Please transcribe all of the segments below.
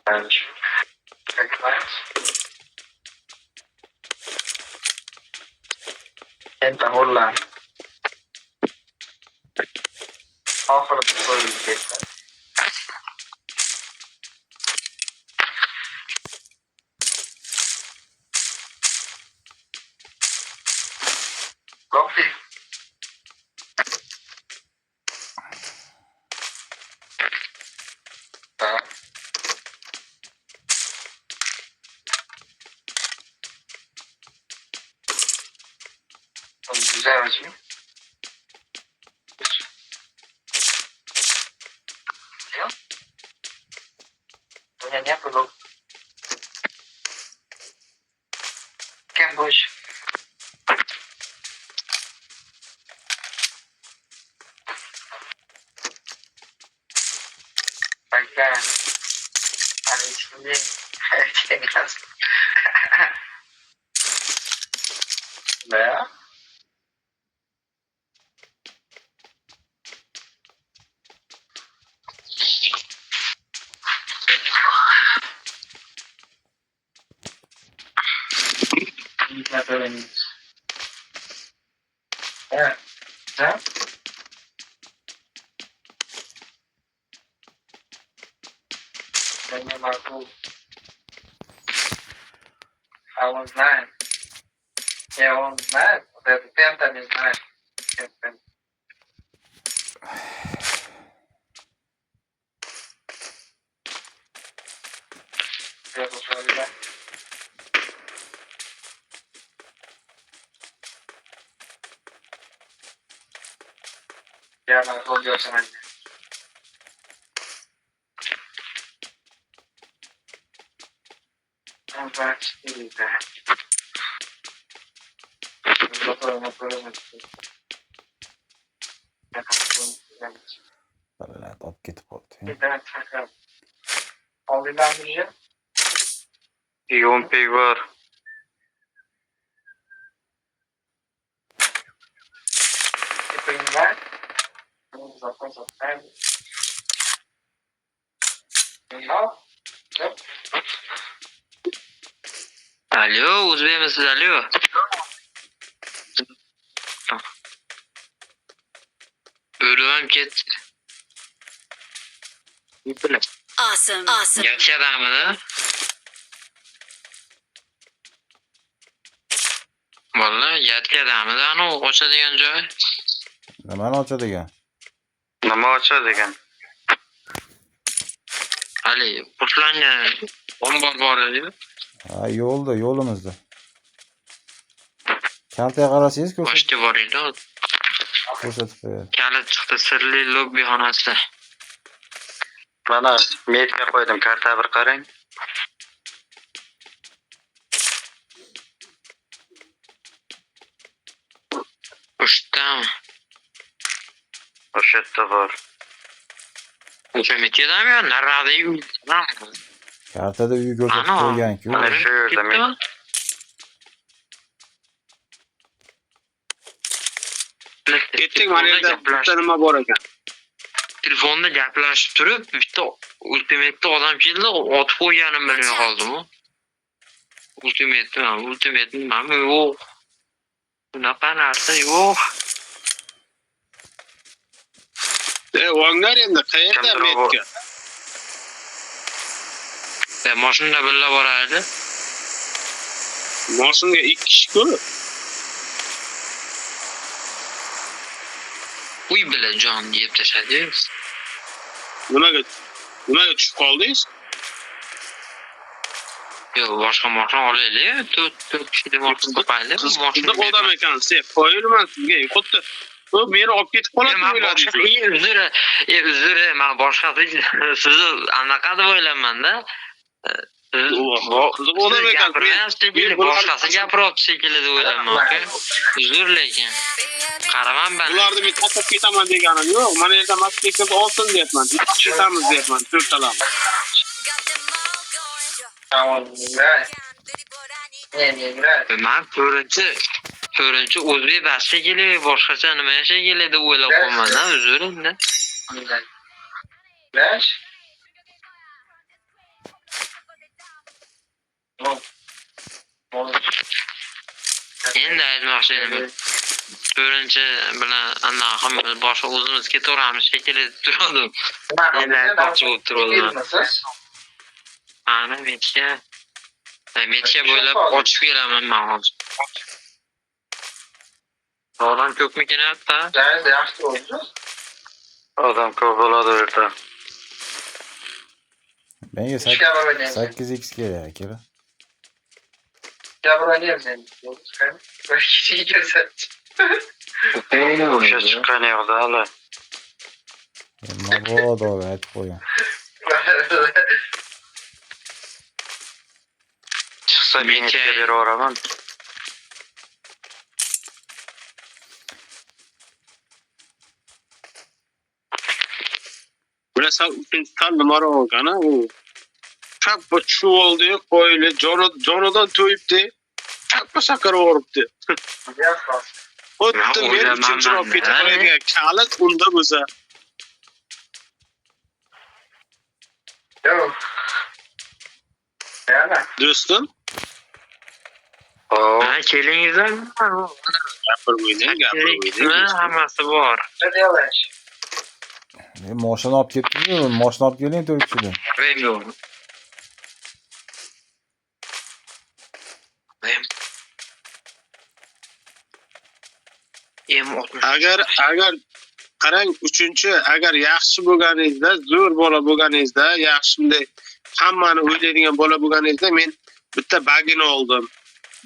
And recognize. And the whole line. Offer the full data. Copy. Güzel. Nhanh nhất luôn. Cambridge. Bài ca. Anh sinh viên. Chuyện khác. Đấy. Netherlands. Yeah. Yeah. Then you're cool. I was 9. Yeah, I was 9. The 10th and is 9. Yeah, I told you something. I'm back to that. Balalar olib ketib qoldi. Oldinglarmi? Yo'mpek bor. Ipinglar. Alo, o'zbekmisiz? Alo. O'rib ketdi. Awesome. Yaxshi odammi? Vallahi yaxshi odammi? Ana ochadigan joy. Nimani ochadigan? Nima ochadigan? Ali, pushlangan ombor bor edi. Ha, yo'limizda. Kaltaga qarasangiz Boshda bor edi. ko'rsatib qo'yadi. Kalit chiqdi sirli lobbi xonasida. Mana metga qo'ydim, karta bir qarang. O'shdami? O'sha yerda bor. O'sha metgadami yo narada uy? Kartada uy ko'rsatib qo'ygan-ku. Mana shu yerda men. Ketdik, mana yerda nima bor ekan. Telefonda gaplashib turib, bitta ultimatda odam keldi, otib qo'yganim bilmay qoldim. Ultimatni mana yo'q. Bunaqa narsa yo'q. Vangar endi qayerda metka? Mashinada birga boradi. Mashinaga 2 kishi-ku. Uy bilan jon yeb tashladingiz. Nimaga tushib qoldingiz? Yo'q, boshqa mashina olaylik. 4 kishi mashina topaylik. Mashina odam ekansiz, qo'yilman sizga. Xuddi bu meni olib ketib qoladi deb o'yladingiz. Uzr, men boshqasi sizni anaqa deb o'ylayman-da. Qiziq odam ekan. Boshqasi gapiryapti shekilli deb o'ylayman, aka. Uzr lekin. Qaraman ben. Ularni men tashlab ketaman deganim yo'q. Mana yerda masjidga olsin deyapman. Ketamiz deyapman, to'rtalamiz. Men ko'rinchi o'zbek bas shekilli, boshqacha nima shekilli deb o'ylab qolman-da, uzr endi. shunda aytmoqchi edim. Birinchi bilan anaqamiz boshqa o'zimiz ketaveramiz shekilli deb turdim. Endi aytmoqchi bo'lib turdim. Ana metka bo'ylab ochib kelaman men hozir. Odam ko'pmikin hatta? Yaxshi bo'ldi. Odam ko'p bo'ladi u yerda. Menga Ishga bormayman. 8x kerak aka. Gapiryapmiz endi. Bir kishi kelsa. O'sha chiqqan yo'qda hali. Mabodo aytib qo'ygan. Chiqsa men Metka- yetib beraveraman. Bilasan, uchinchi tan nima olgana u. Chappa chuvoldi, qo'yli, jonidan to'yibdi. Chappa sakarib yoribdi. Xuddi men uchinchi olib ketib qo'ygan kalit unda bo'lsa. Yo'q. Yana. Do'stim, Hop, Ha, kelingizlar. gapirmaydi. Hammasi bor. Hadi yavaş. Mashina olib ketdingiz, mashina olib keling 4 kishidan. Rem yo'q. Agar qarang, uchinchi agar yaxshi bo'lganingizda, zo'r bola bo'lganingizda, yaxshimday hammani o'ylaydigan bola bo'lganingizda men bitta bagini oldim.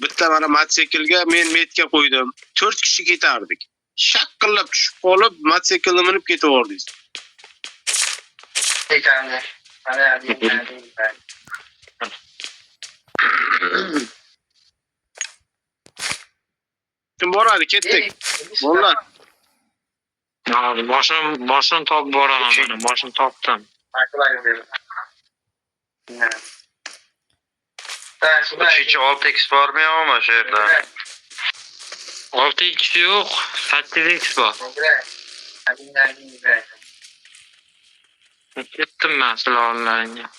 Bitta mana mototsiklga men metka qo'ydim. 4 kishi ketardik. Shaqqillab tushib qolib, mototsiklni minib ketaverdingiz. Tekande. Hadi hadi. Kim boradi, ketdik. Bo'ldi. Hozir boshini topib boraman mana. Boshini topdim. Akıllar gibi. Ben şuna. uchinchi 6x bormi yo'qmi shu yerda? 6x yo'q, 8x bor. Ketdim men sizlarga.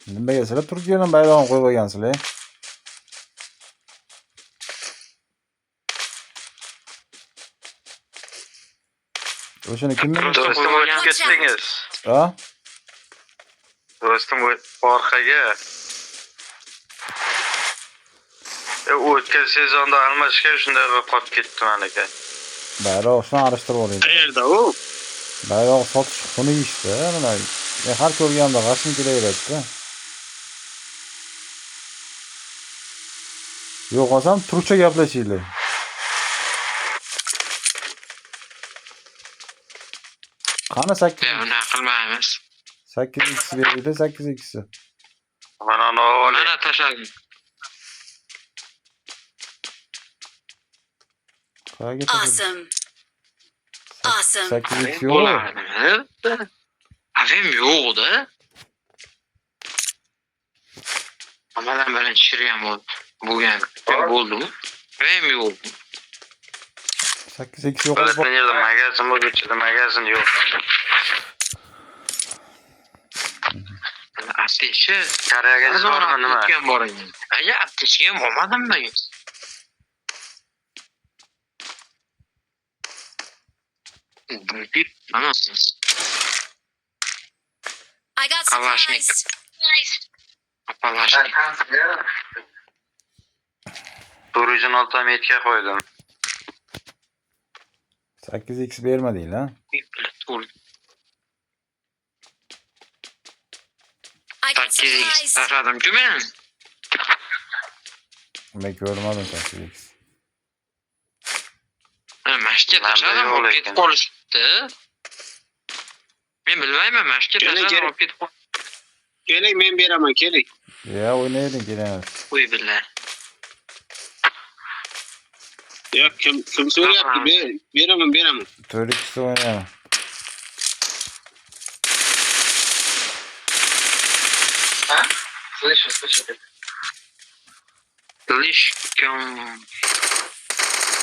Nimaga sizlar Turkiyadan bayrog'ini qo'yib olgansizlar? O'shani kim Do'stim o'tib ketdingiz. Ha? Do'stim orqaga. O'tgan sezonda almashgan shunday qolib ketdim aka. Bayrog' shuni arishtirib olaylik. Qayerda u? Bayrog' sotish xunuk ishda, mana men har ko'rganda g'ashim kelaveradi-da. Yo'q olsam turkcha gaplashinglar. Qani 8 Buni qilmaymiz. 8x berdi 8x. Mana Mana tashladim. Qayerga Awesome. Awesome. 8x yo'q. Bo'ladimi? Avem yo'q-da. Amalan birinchi shirgan bo'lgan. Bo'ldimi? Avem yo'q. 8x yo'q. Bilasizlar yerda magazin bo'lguncha magazin yo'q. Aftishi Koreyaga bormi nima? Ketgan bor ekan. Aya aftishi ham olmadimmi? I got Kalashnik. supplies. Apalashni. Turizm olta metka qo'ydim. 8x bermadinglar. I got supplies. Tashladim-ku men. Men ko'rmadim 8x. Mashga tashladim, olib ketib qolishibdi. Men bilmayman, mashga tashladim, olib ketib qolishibdi. Keling, men beraman, keling. Ya o'ynaylik keling. Qo'y billar. Yo'q, kim so'rayapti? Beraman. 4x o'ynayman. А? Слышу. Слишком.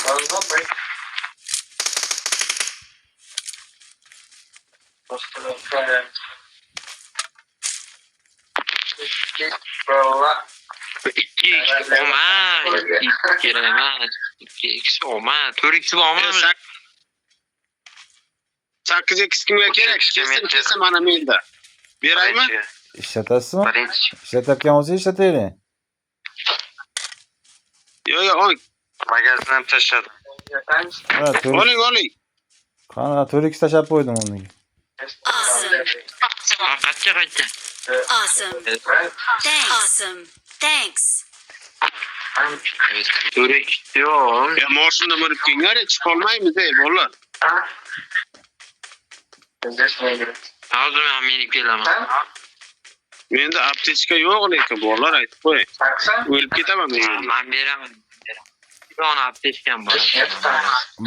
Должно быть. Просто Valla. 2x olma. 2x emas. 2x olma. 4x bormi? 8x kimga kerak? Kesin mana menda. Beraymi? İşletasizmi? Birinchi. İşletayotgan bo'lsa ishlataylik. Yo'q, oling. Magazni ham tashladim. Ha, 4x. Oling. Qana 4x tashlab qo'ydim uni. Awesome. Qancha qaytdi? Awesome. Thanks. Awesome. Thanks. 4x yo'q. Ya mashinada minib kelinglar, chiqib olmaymiz, bolalar. Hozir men minib kelaman. Menda aptechka yo'q lekin bolalar aytib qo'y. O'lib ketaman men. Men beraman. Yona aptechkam bor.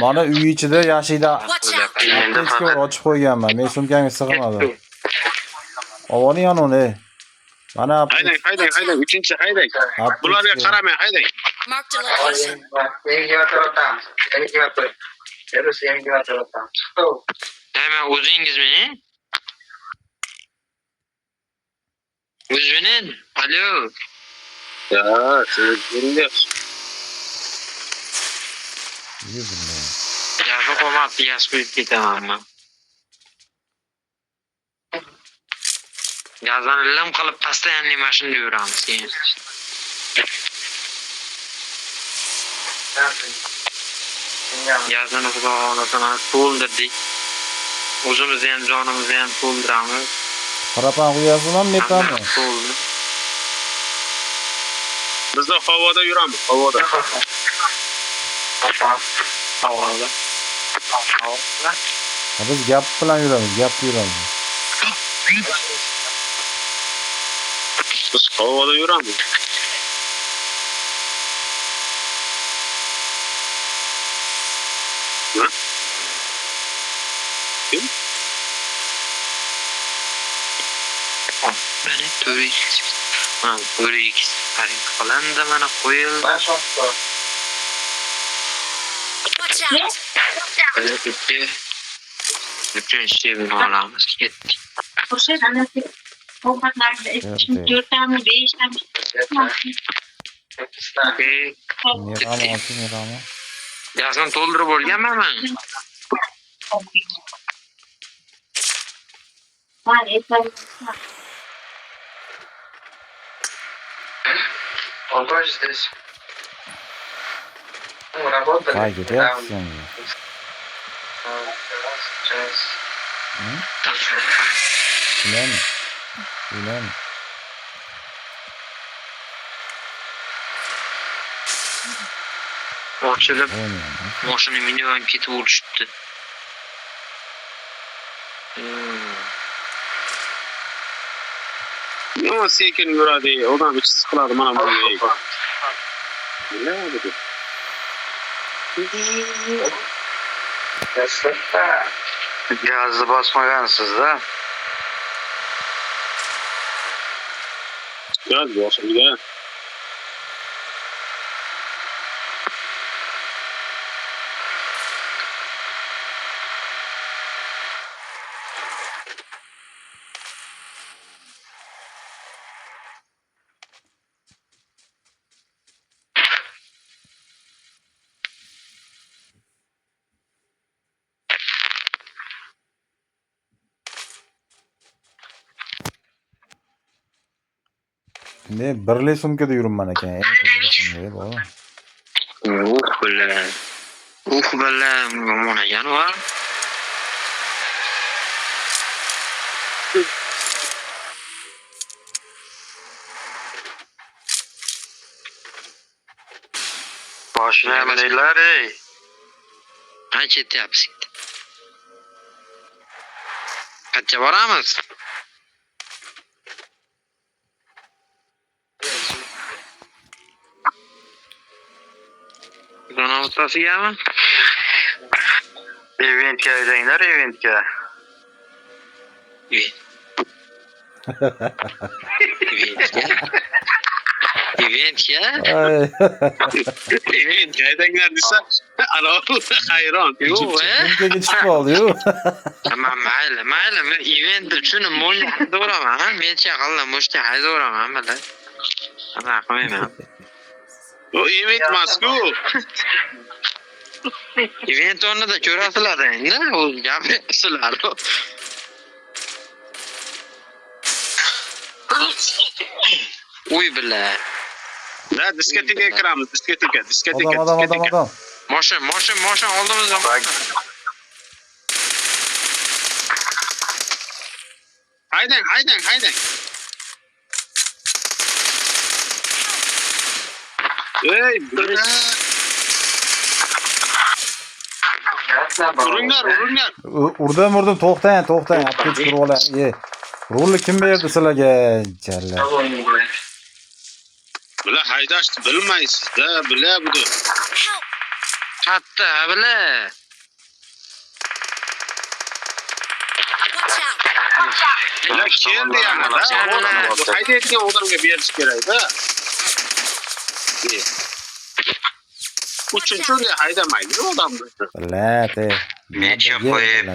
Mana uy ichida yashaydi. Watch out. Aptechka ochib qo'yganman. Men sumkamga sig'madi. Ovoling uni. Mana Haydang, uchinchi haydang. Bularga qaramay haydang. Marked a location. Hemen o'zingizmi? O'zmini? Alo. Ya, siz bilinglar. Gazi qo'ymoqni yaz qo'yib ketaman men. Gazani lim qilib постоянный mashinada yuramiz keyin. Gazini xudo xohlasa to'ldirdik. O'zimizni ham jonimizni ham to'ldiramiz. Parapan quyasizmi, metanmi? To'ldi. Bizda havoda yuramiz, havoda. Havoda. Biz gap bilan yuramiz, gapda yuramiz. Biz havoda yuramiz. Ne? Kim? Beni 4x. Ha, 4x. Haring qilindi mana qo'yildi. Watch out. Bitti. Bütün şeyini alamiz. Ketdik. o'sha anasi ovqatlarni ichishni 4 tami 5 tami Merami olsin, merami. Gazini to'ldirib bo'lganman men. var etar Он тоже здесь. Ну, работали. Ay ketyapsan. Сейчас. Ulan. Ochilib, Oynayman. mashina minivan ketib o'tishdi. Yo, sekin yuradi, odam ichi siqiladi mana bunga. Nima bu? Красота. Gazni bosmagansiz-da. Gaz boshimga. Ne birli sumkada yuribman ekan. Eng to'g'risini deb, o'g'lim. Bilan monagan va Boshini ham deylar, ey. qancha ketyapsiz? Qancha boramiz? Zona o'rtasigami? Eventga aydanglar, eventga. Eventga? Ay. Haydanglar desa, ana hayron. Yo'q, Sumkaga chiqib oldi-yu. mayli men event uchun mo'lni haydaveraman men chaqallam mo'shni haydaveraman mana ana qilmayman O event emas-ku. event o'rnida ko'rasizlar endi u gapirsizlar uy bila Da diskotekaga kiramiz, diskoteka. Odam. Moshin oldimizda. Haydang. Ey, uringlar. Urdim, to'xtang, olib ketib olay. Rulni kim berdi sizlarga? Jalla. Bular haydashni bilmaysiz-da, bular bu. Help! Katta bila. Watch out! Bular keldi yana-da. Haydaydigan odamga berish kerak-da. Uchinchiga haydamaydi odamni. Biladi. Necha qo'yib,